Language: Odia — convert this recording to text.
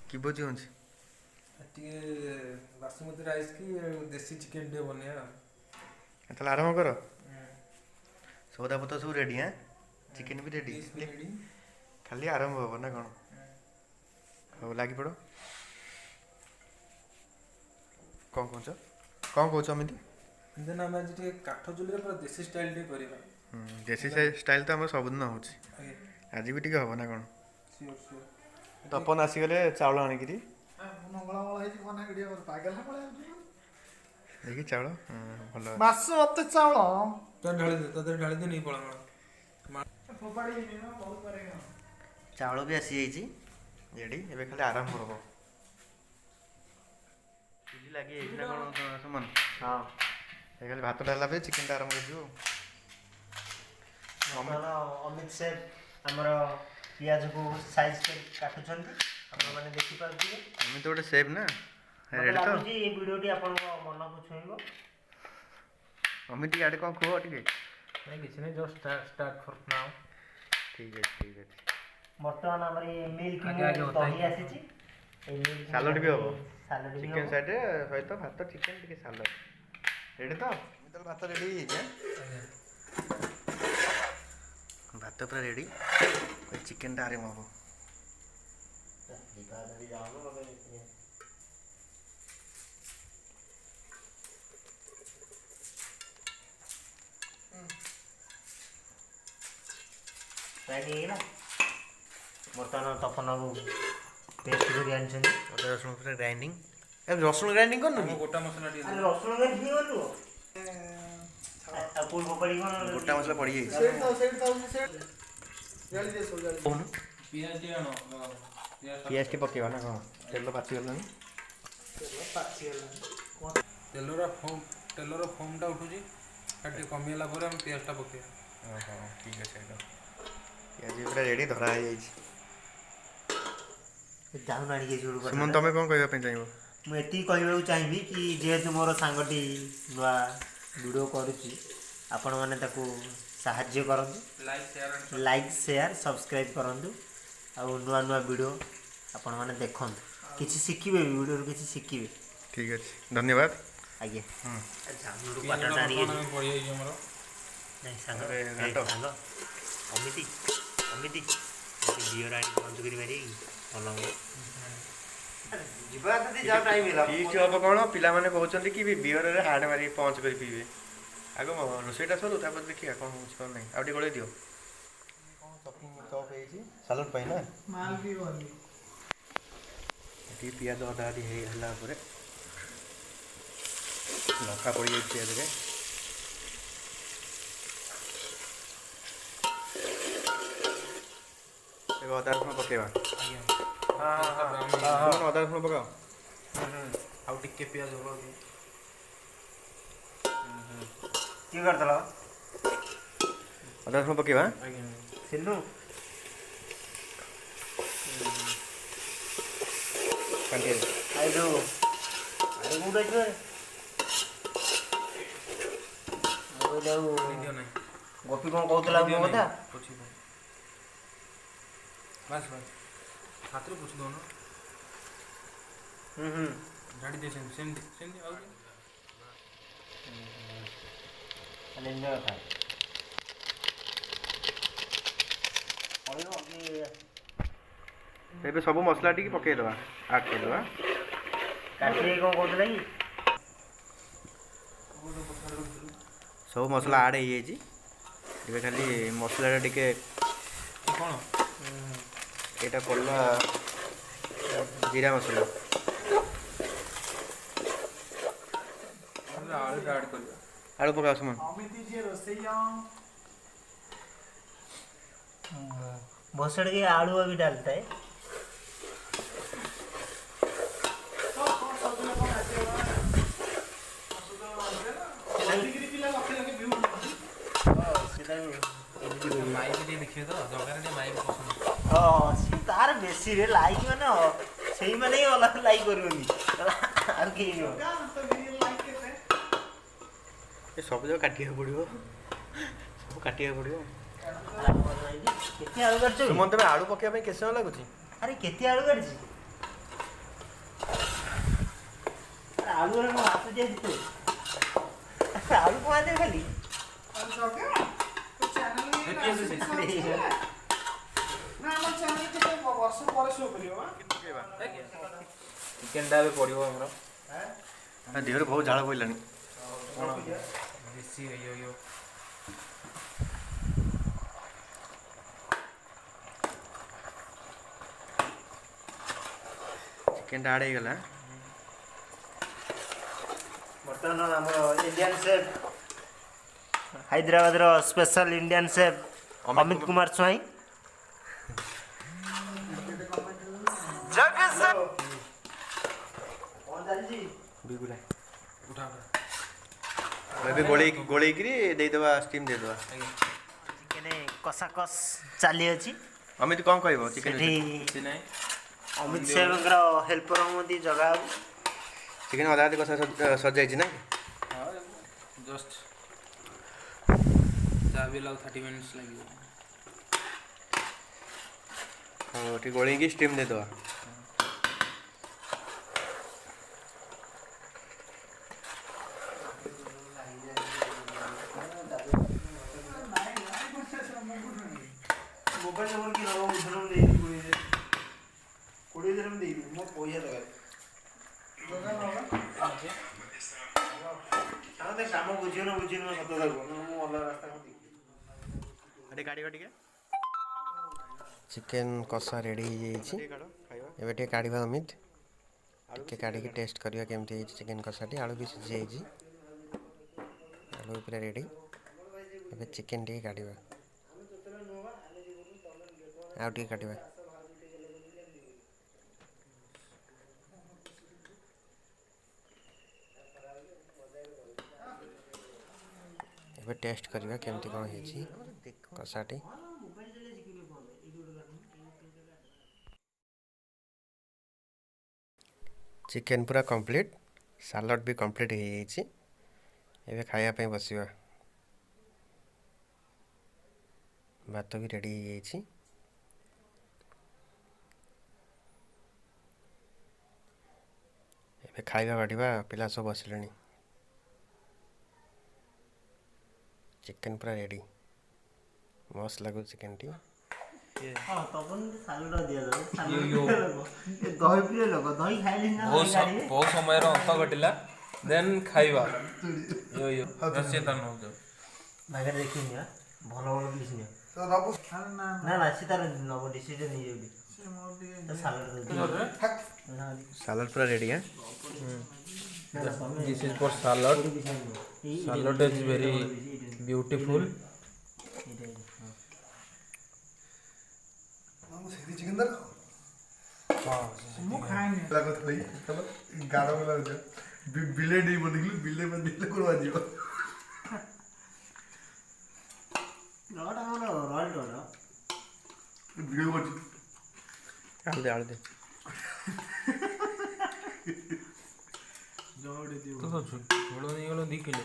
କି ଭୋଜି ହେଉଛି? ଟିକେ ବାସୁମତୀ ରାଇସ୍ କି ଦେଶୀ ଚିକେନ୍ ଟିକେ ବନେଇବା। ତାହେଲେ ଆରମ୍ଭ କର। ସଉଦାପତ୍ର ସବୁ ରେଡ଼ି? ଚିକେନ୍ ବି ରେଡ଼ି, ଡିସ୍ ବି ରେଡ଼ି। ଖାଲି ଆରମ୍ଭ ହବ ନା କ'ଣ? ହଉ ଲାଗିପଡ଼। କ'ଣ କହୁଛ ଏମିତି? ଦେନ୍ ଆମେ ଆଜି ଟିକେ କାଠ ଚୁଲିରେ ପୁରା ଦେଶୀ ଷ୍ଟାଇଲ୍ ଟିକେ କରିବା। ଦେଶୀ ଷ୍ଟାଇଲ୍ ତ ଆମର ସବୁଦିନ ହେଉଛି, ଆଜି ବି ଟିକେ ହବ ନା କ'ଣ? Sure sure. ତପନ ଆସିଗଲେ ଚାଉଳ ଆଣିକିରି ଦେଖି ଚାଉଳ ଭଲ ବାସୁମତୀ ଚାଉଳ ଢାଳି ଦେ ନେଇ ପଳା। ଚାଉଳ ବି ଆସିଯାଇଛି ରେଡ଼ି, ଏବେ ଖାଲି ଆରମ୍ଭ ହବ। ଚୁଲି ଲାଗିଯାଇଛି ନା କ'ଣ ସୁମନ? ହଁ, ଖାଲି ଭାତଟା ହେଲା ପରେ ଚିକେନ୍ଟା ଆରମ୍ଭ ହେଇଯିବ। ଅମିତ ସେଫ୍ ଆମର ପିଆଜକୁ ସାଇଜ୍ କରି କାଟୁଛନ୍ତି, ଆପଣମାନେ ଦେଖିପାରୁଥିବେ। ଏମିତି ଗୋଟେ ସେଫ୍ ନା? ମୋତେ ଲାଗୁଛି ଏ ଭିଡ଼ିଓଟି ଆପଣଙ୍କ ମନକୁ ଛୁଇଁବ। ଅମିତ ଇଆଡ଼େ କ'ଣ କୁହ ଟିକେ। ନାଇଁ କିଛି ନାହିଁ, ଜଷ୍ଟ ଷ୍ଟାର୍ଟ ଫର୍ ନାଓ। ଠିକ୍ ଅଛି। ବର୍ତ୍ତମାନ ଆମର ଏ ମିଲ୍କ ଦହି ଆସିଛି। ସାଲଡ଼ ବି ହବ, ସାଲଡ଼ ବି ଚିକେନ୍ ହବ। ସାଇଡ଼୍ରେ ସହିତ ଭାତ, ଚିକେନ୍, ଟିକେ ସାଲଡ଼ ରେଡ଼ି ତ? ତାହେଲେ ଭାତ ରେଡ଼ି ହେଇଯାଇଛି। ଭାତ ପୁରା ରେଡ଼ି, ଚିକେନ୍ଟା ଆରମ୍ଭ ହବ। ରେଡ଼ି ହେଇଗଲା। ବର୍ତ୍ତମାନ ତପନକୁ ପେଷ୍ଟ କରି ଆଣିଛନ୍ତି। ଅଦା ରସୁଣ ପୁରା ଗ୍ରାଇଣ୍ଡିଙ୍ଗ। ରସୁଣ ଗ୍ରାଇଣ୍ଡିଙ୍ଗ କରୁନୁ କି? ଗୋଟା ମସଲା ଟିକେ ଆରେ ରସୁଣ ଗାଣ୍ଡି ଗଲୁ ଆଉ ପୂର୍ବ ପଡ଼ି କ'ଣ ଗୋଟା ମସଲା ପଡ଼ିଯାଇଛି। କହୁନୁ ପିଆଜ ଟିକେ ଆଣ। ପିଆଜ ଟିକେ ପକେଇବା ନା କ'ଣ? ତେଲ ପାଚିଗଲାଣି। ତେଲର ଫୋମ୍ଟା ଉଠୁଛି, ଟିକେ କମିଗଲା ପରେ ଆମେ ପିଆଜଟା ପକେଇବା। ଓହୋ, ଠିକ୍ ଅଛି। ପିଆଜ ପୁରା ରେଡ଼ି, ଧରା ହେଇଯାଇଛି। ଯାଉନ ଆଣିକି ସୁମନ, ତମେ କ'ଣ କହିବା ପାଇଁ ଚାହିଁବ? ମୁଁ ଏତିକି କହିବାକୁ ଚାହିଁବି କି ଯେହେତୁ ମୋର ସାଙ୍ଗଟି ନୂଆ ଭିଡ଼ିଓ କରୁଛି, ଆପଣମାନେ ତାକୁ ସାହାଯ୍ୟ କରନ୍ତୁ। ଲାଇକ୍ ସେୟାର ସବସ୍କ୍ରାଇବ୍ କରନ୍ତୁ, ଆଉ ନୂଆ ଭିଡ଼ିଓ ଆପଣମାନେ ଦେଖନ୍ତୁ, କିଛି ଶିଖିବେ ବି, ଭିଡ଼ିଓରୁ କିଛି ଶିଖିବେ। ଠିକ୍ ଅଛି, ଧନ୍ୟବାଦ। ଆଜ୍ଞା। ଅମିତି ଝିଅର ଆଣି ବନ୍ଦ କରି ପାରିବେ କି? ଭଲ ଯିବା ଯଦି ଯାଉ ଟାଇମ୍ ହେଲା। ଫିଷ୍ଟ ହବ କ'ଣ? ପିଲାମାନେ କହୁଛନ୍ତି କି ବିୟରରେ ହାର୍ଡ଼ ମାରିକି ପଞ୍ଚ କରି ପିଇବେ। ଆଗ ରୋଷେଇଟା ସରୁ, ତାପରେ ଦେଖିବା କ'ଣ ହେଉଛି କ'ଣ ନାହିଁ। ଆଉ ଟିକେ ଗୋଳେଇ ଦିଅ। କ'ଣ ଚପିଂ ଚପ୍ ହେଇଛି ସାଲଡ଼ ପାଇଁ ନା? ଏଠି ପିଆଜ ଅଦା ହେଲା ପରେ ଲଙ୍କା ପଡ଼ିଯାଇଛି ପିଆଜରେ। ଏବେ ଅଦା ରସୁଣ ପକେଇବା। ଅଦା ରସୁଣ ପକାଅ। ଆଉ ଟିକେ ପିଆଜ ହବ। କିଏ କରିଦେଲ? ଅଦା ରସୁଣ ପକେଇବା। ସିଲୁ ଆଇ ଯେଉଁ ଆଳୁ କୋଉଠି ଅଛି? ମୁଁ କହିଲି ଆଉ ଗୋପୀ କ'ଣ କହୁଥିଲା ମୋ କଥା? ବାସ୍ ହାତରେ ପୋଛି ଦେଉନ। ଝାଡ଼ି ଦିଏ ସେମିତି ଆଉ କଥା ଏବେ ସବୁ ମସଲା ଟିକେ ପକେଇଦେବା, ଆଡ଼୍ କରିଦେବା। କାଟିକି କ'ଣ କହୁଥିଲା କି? ସବୁ ମସଲା ଆଡ଼୍ ହେଇଯାଇଛି। ଏବେ ଖାଲି ମସଲାଟା ଟିକେ କ'ଣ ଏଇଟା ପଡ଼ିଲା ଜିରା ମସଲା। ଆଳୁଟା ଆଡ଼୍ କରିବା। ଆଳୁ ପକାଅ ସୁମନ। भोसड़ के आलू अभी डालता है। तार बेसी रे लाइक माने सेही माने ही अलग लाइक करबनी आर के ये सब जो काटिया पड़ियो, सब काटिया पड़ियो। केते आलू काटछ? तुम तबे आलू पकेया पे केसे लागुची? अरे केते आलू काटछ? आलू रे हाथ दे तू आलू को दे खाली ଚିକେନଟା ଏବେ ପଡ଼ିବ ଆମର ଦେହରେ ବହୁତ ଝାଳ ବୋହିଲାଣି। ଦେଶୀ ଇଏ ଚିକେନଟା ଆଡ଼ ହେଇଗଲା। ବର୍ତ୍ତମାନ ଆମର ଇଣ୍ଡିଆନ୍ ସେଫ୍ ହାଇଦ୍ରାବାଦର special Indian chef Amit Kumar Swain ଏବେ ଗୋଳେଇକିରି ଦେଇଦେବା ଷ୍ଟିମ୍ ଦେଇଦେବା। ଚିକେନ କଷା କଷ ଚାଲିଅଛି। ଅମିତ କ'ଣ କହିବ ଚିକେନ? କିଛି ନାହିଁ ଅମିତ ସେଫ୍ଙ୍କର ହେଲ୍ପର ମଧ୍ୟ ଜଗା ବାବୁ ଚିକେନ ଅଧା ଅଧି କଷା ସଜାଇଛି ନା? ହଁ ଜଷ୍ଟ ଯାହା ବି ହେଲେ 30 ମିନିଟ୍ସ ଲାଗିବ। ହଉ ଟିକେ ଗୋଳେଇକି ଷ୍ଟିମ୍ ଦେଇଦେବା। ମୋବାଇଲ ନମ୍ବର କି ନବ ବୁଝୁନ କୋଡ଼ିଏ ଦିନ ମୁଁ ଦେଇଦେବି ମୋ ପଇସା ଦରକାର କାମ ବୁଝିବ ସତ ମୁଁ ଅଲଗା ରାସ୍ତା ଟିକେ ଚିକେନ କଷା ରେଡ଼ି ହେଇଯାଇଛି। ଏବେ ଟିକେ କାଢ଼ିବା ଅମିତ, ଟିକେ କାଢ଼ିକି ଟେଷ୍ଟ କରିବା କେମିତି ହେଇଛି ଚିକେନ କଷାଟି। ଆଳୁ ବି ସିଝି ଯାଇଛି, ଆଳୁ ପୁରା ରେଡ଼ି। ଏବେ ଚିକେନ ଟିକେ କାଢ଼ିବା, ଆଉ ଟିକେ କାଟିବା। ଏବେ ଟେଷ୍ଟ କରିବା କେମିତି କ'ଣ ହେଇଛି କଷାଟି। ଚିକେନ ପୁରା କମ୍ପ୍ଲିଟ୍, ସାଲାଡ଼ ବି କମ୍ପ୍ଲିଟ୍ ହେଇଯାଇଛି। ଏବେ ଖାଇବା ପାଇଁ ବସିବା। ଭାତ ବି ରେଡ଼ି ହେଇଯାଇଛି। ଏବେ ଖାଇବା ବାଢ଼ିବା, ପିଲା ସବୁ ବସିଲେଣି। ଚିକେନ ପୁରା ରେଡ଼ି, ମସ୍ତ ଲାଗୁଛି ଚିକେନଟି। ବହୁତ ସମୟର ଅନ୍ତ ଘଟିଲା, ଦେନ୍ ଖାଇବା। ଦେଖିନି ଭଲ ଭଲ ପିସ୍ ନିଅ ନା ସେ ତାର ନବ ଡିସିଜନ୍ ନେଇଯାଉଛି। ସାଲାଡ଼ ପୁରା ready. This is for salad. Salad is very beautiful. ଆଳୁ ଦେ ଝୋଳ ନେଇଗଲ 2 କିଲୋ।